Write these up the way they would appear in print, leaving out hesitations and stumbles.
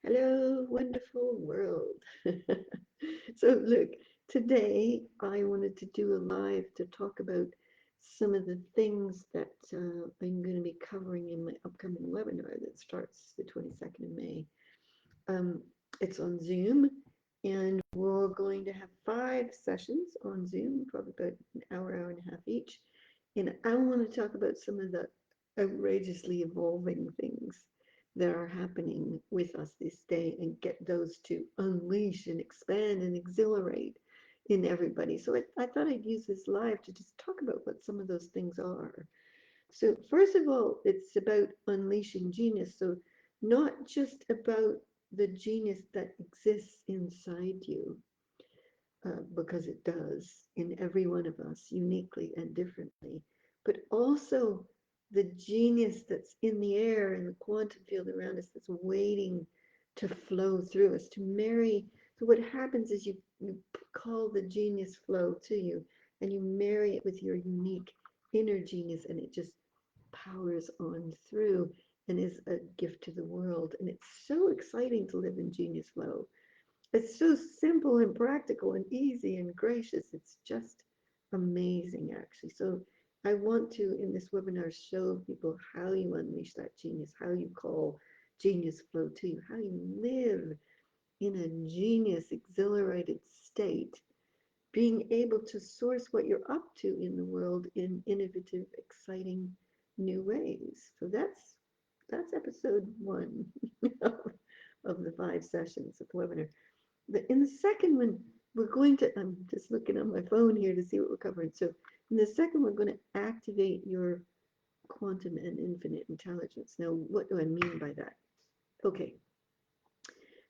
Hello, wonderful world. So, look, today I wanted to do a live to talk about some of the things that I'm going to be covering in my upcoming webinar that starts the 22nd of May. Um, it's on Zoom, and we're going to have 5 sessions on Zoom, probably about an hour and a half each. And I want to talk about some of the outrageously evolving things that are happening with us this day and get those to unleash and expand and exhilarate in everybody. So I thought I'd use this live to just talk about what some of those things are. So, first of all, it's about unleashing genius. So, not just about the genius that exists inside you, because it does in every one of us uniquely and differently, but also the genius that's in the air in the quantum field around us that's waiting to flow through us, to marry. So, what happens is you call the genius flow to you and you marry it with your unique inner genius, and it just powers on through and is a gift to the world. And it's so exciting to live in genius flow. It's so simple and practical and easy and gracious. It's just amazing, actually. So I want to, in this webinar, show people how you unleash that genius, how you call genius flow to you, how you live in a genius exhilarated state, being able to source what you're up to in the world in innovative, exciting new ways. So that's episode one of the 5 sessions of the webinar. In the second one, we're going to, I'm just looking on my phone here to see what we're covering. So in the second, we're going to activate your quantum and infinite intelligence. Now, what do I mean by that? Okay,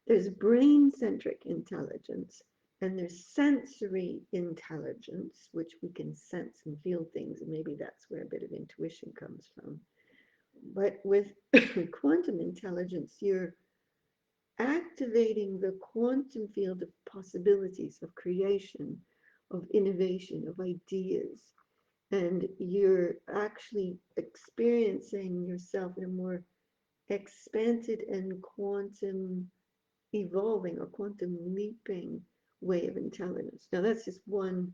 there's brain-centric intelligence, and there's sensory intelligence, which we can sense and feel things, and maybe that's where a bit of intuition comes from. But with quantum intelligence, you're activating the quantum field of possibilities, of creation, of innovation, of ideas. And you're actually experiencing yourself in a more expanded and quantum evolving or quantum leaping way of intelligence. Now, that's just one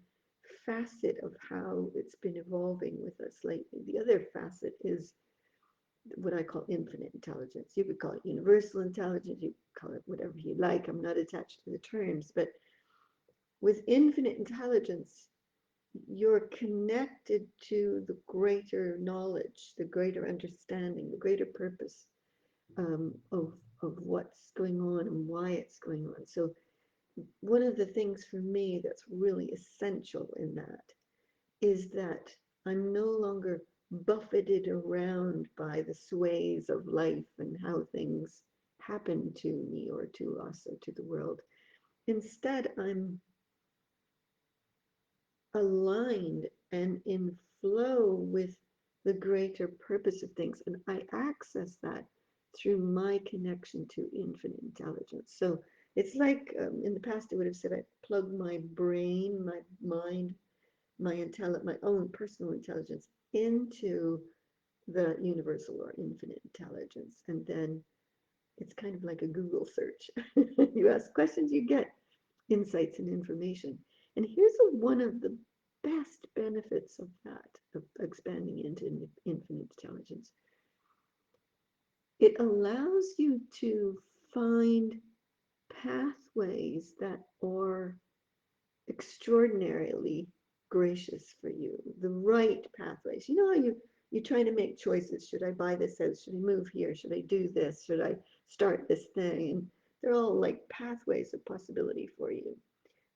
facet of how it's been evolving with us lately. The other facet is what I call infinite intelligence. You could call it universal intelligence, you could call it whatever you like. I'm not attached to the terms, but with infinite intelligence, you're connected to the greater knowledge, the greater understanding, the greater purpose of what's going on and why it's going on. So, one of the things for me that's really essential in that is that I'm no longer buffeted around by the sways of life and how things happen to me or to us or to the world. Instead, I'm aligned and in flow with the greater purpose of things. And I access that through my connection to infinite intelligence. So it's like in the past, I would have said I plug my brain, my mind, my own personal intelligence into the universal or infinite intelligence. And then it's kind of like a Google search. You ask questions, you get insights and information. And here's one of the best benefits of that, of expanding into infinite intelligence. It allows you to find pathways that are extraordinarily gracious for you, the right pathways. You know how you're trying to make choices. Should I buy this house? Should I move here? Should I do this? Should I start this thing? And they're all like pathways of possibility for you.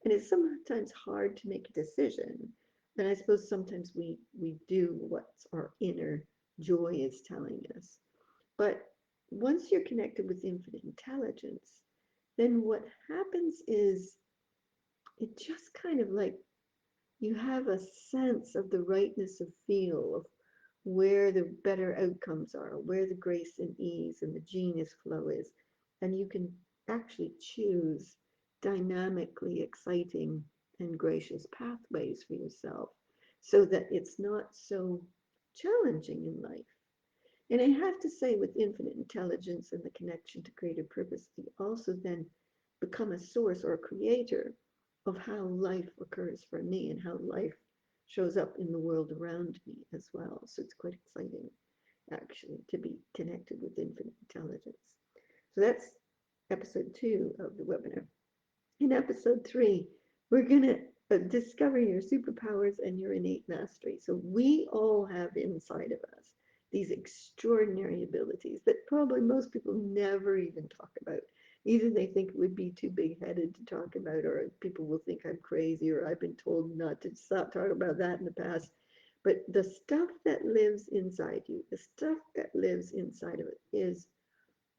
And it's sometimes hard to make a decision. And I suppose sometimes we do what our inner joy is telling us. But once you're connected with infinite intelligence, then what happens is it just kind of like you have a sense of the rightness of feel of where the better outcomes are, where the grace and ease and the genius flow is. And you can actually choose dynamically exciting and gracious pathways for yourself so that it's not so challenging in life. And I have to say, with infinite intelligence and the connection to greater purpose, we also then become a source or a creator of how life occurs for me and how life shows up in the world around me as well. So it's quite exciting, actually, to be connected with infinite intelligence. So that's episode 2 of the webinar. In episode 3, we're going to discover your superpowers and your innate mastery. So we all have inside of us these extraordinary abilities that probably most people never even talk about. Either they think it would be too big headed to talk about, or people will think I'm crazy, or I've been told not to stop talking about that in the past. But the stuff that lives inside you, the stuff that lives inside of it is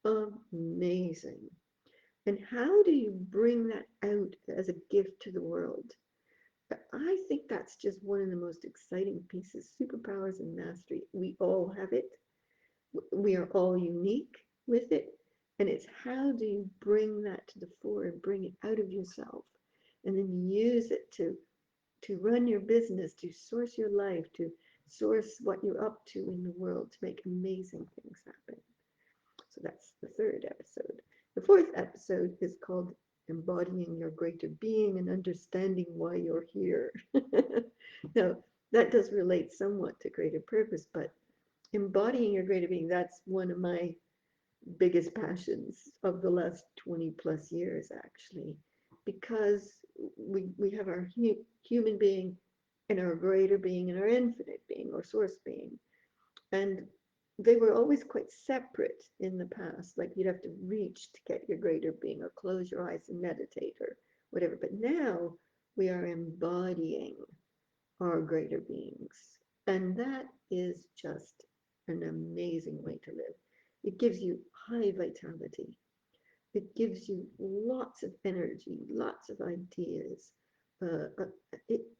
amazing. And how do you bring that out as a gift to the world? I think that's just one of the most exciting pieces. Superpowers and mastery. We all have it. We are all unique with it. And it's how do you bring that to the fore and bring it out of yourself and then use it to run your business, to source your life, to source what you're up to in the world to make amazing things happen. So that's the third episode. The fourth episode is called Embodying Your Greater Being and Understanding Why You're Here. Now, that does relate somewhat to greater purpose, but embodying your greater being, that's one of my biggest passions of the last 20 plus years, actually, because we have our human being and our greater being and our infinite being or source being. And they were always quite separate in the past. Like you'd have to reach to get your greater being or close your eyes and meditate or whatever. But now we are embodying our greater beings. And that is just an amazing way to live. It gives you high vitality. It gives you lots of energy, lots of ideas.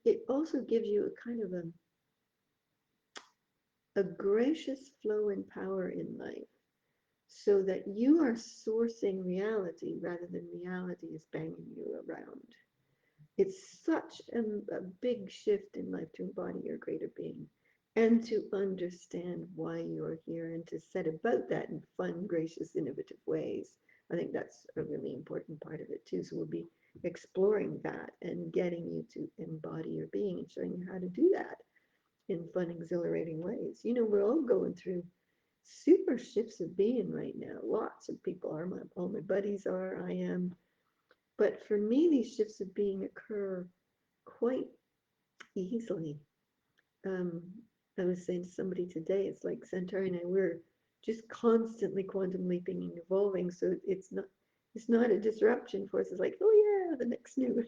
It also gives you a kind of a gracious flow and power in life so that you are sourcing reality rather than reality is banging you around. It's such a big shift in life to embody your greater being and to understand why you're here and to set about that in fun, gracious, innovative ways. I think that's a really important part of it too. So we'll be exploring that and getting you to embody your being and showing you how to do that in fun, exhilarating ways. You know, we're all going through super shifts of being right now. Lots of people are, all my buddies are, I am. But for me, these shifts of being occur quite easily. Um, I was saying to somebody today, it's like Centauri and I, we're just constantly quantum leaping and evolving. So it's not a disruption for us. It's like, oh yeah, the next new.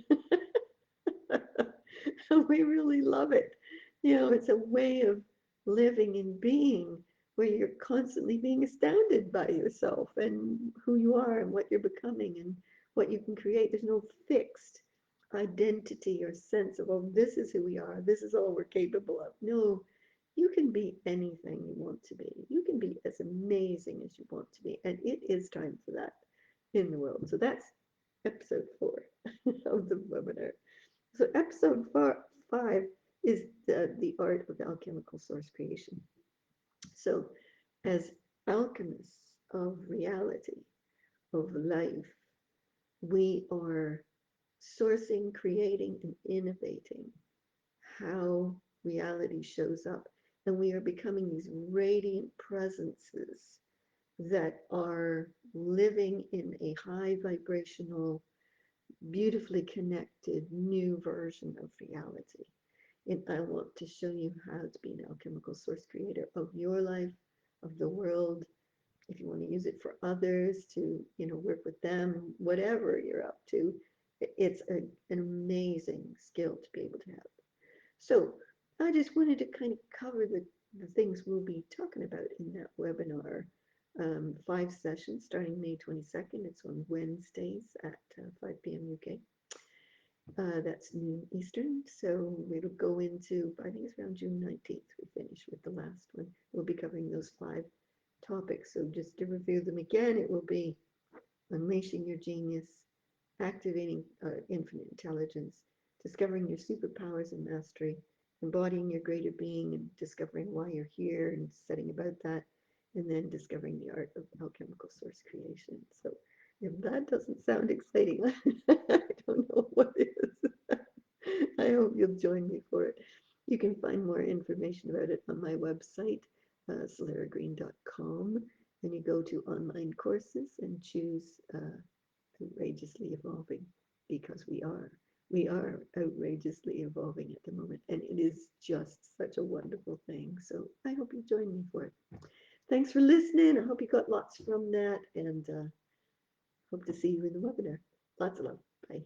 We really love it. You know, it's a way of living and being where you're constantly being astounded by yourself and who you are and what you're becoming and what you can create. There's no fixed identity or sense of, oh, this is who we are, this is all we're capable of. No, you can be anything you want to be. You can be as amazing as you want to be. And it is time for that in the world. So that's episode 4 of the webinar. So episode 5 is the art of alchemical source creation. So as alchemists of reality, of life, we are sourcing, creating, and innovating how reality shows up. And we are becoming these radiant presences that are living in a high vibrational, beautifully connected new version of reality. And I want to show you how to be an alchemical source creator of your life, of the world. If you want to use it for others to, work with them, whatever you're up to, it's an amazing skill to be able to have. So I just wanted to kind of cover the things we'll be talking about in that webinar. 5 sessions starting May 22nd. It's on Wednesdays at 5 p.m. UK. That's noon Eastern. So it'll go into, I think it's around June 19th, we finish with the last one. We'll be covering those 5 topics. So just to review them again, it will be unleashing your genius, activating infinite intelligence, discovering your superpowers and mastery, embodying your greater being and discovering why you're here and setting about that, and then discovering the art of alchemical source creation. So if that doesn't sound exciting, I don't know what is. I hope you'll join me for it. You can find more information about it on my website, soleragreen.com, and you go to online courses and choose outrageously evolving, because we are outrageously evolving at the moment, and it is just such a wonderful thing. So I hope you join me for it. Thanks for listening. I hope you got lots from that, and hope to see you in the webinar. Lots of love. Bye.